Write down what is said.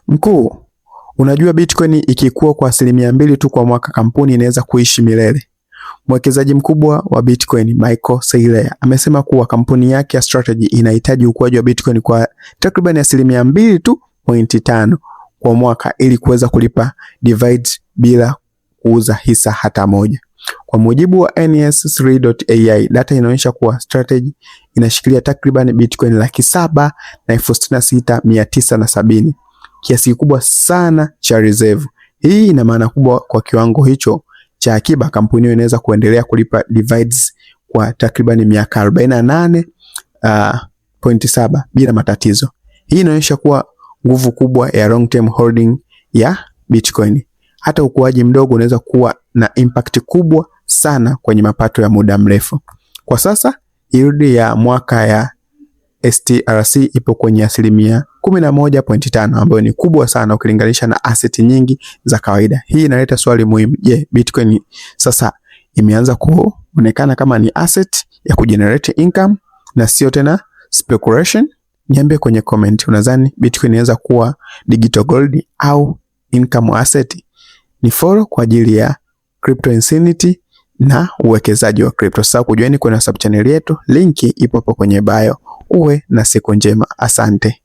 Mkuu, unajua Bitcoin ikikua kwa 2% tu kwa mwaka, kampuni inaweza kuishi milele. Mwekezaji mkubwa wa Bitcoin Michael Saylor amesema kuwa kampuni yake ya Strategy inahitaji ukuaji wa Bitcoin kwa takriban 2.5% kwa mwaka ili kuweza kulipa dividends bila kuuza hisa hata moja. Kwa mujibu wa NS3.ai, data inaonyesha kuwa Strategy inashikilia takriban Bitcoin 766,970, kiasi kikubwa sana cha reserve. Hii ina maana kubwa kwa kiwango hicho cha akiba, kampuni inaweza kuendelea kulipa dividends kwa takriban miaka 48.7 bila matatizo. Hii inaonyesha kuwa nguvu kubwa ya long term holding ya Bitcoin. Hata ukuaji mdogo unaweza kuwa na impact kubwa sana kwenye mapato ya muda mrefu. Kwa sasa yield ya mwaka ya STRC ipo kwenye 11.5 ambayo ni kubwa sana ukilinganisha na asset nyingi za kawaida. Hii inaleta swali muhimu. Je, Bitcoin sasa imeanza kuonekana kama ni asset ya kugenerate income na sio tena speculation? Niambie kwenye comment, unadhani Bitcoin inaweza kuwa digital gold au income asset? Ni follow kwa ajili ya Crypto Insanity na uwekezaji wa crypto. Sasa kujoin kwenye sub channel yetu, linki ipo hapo kwenye bio. Uwe na siku njema. Asante.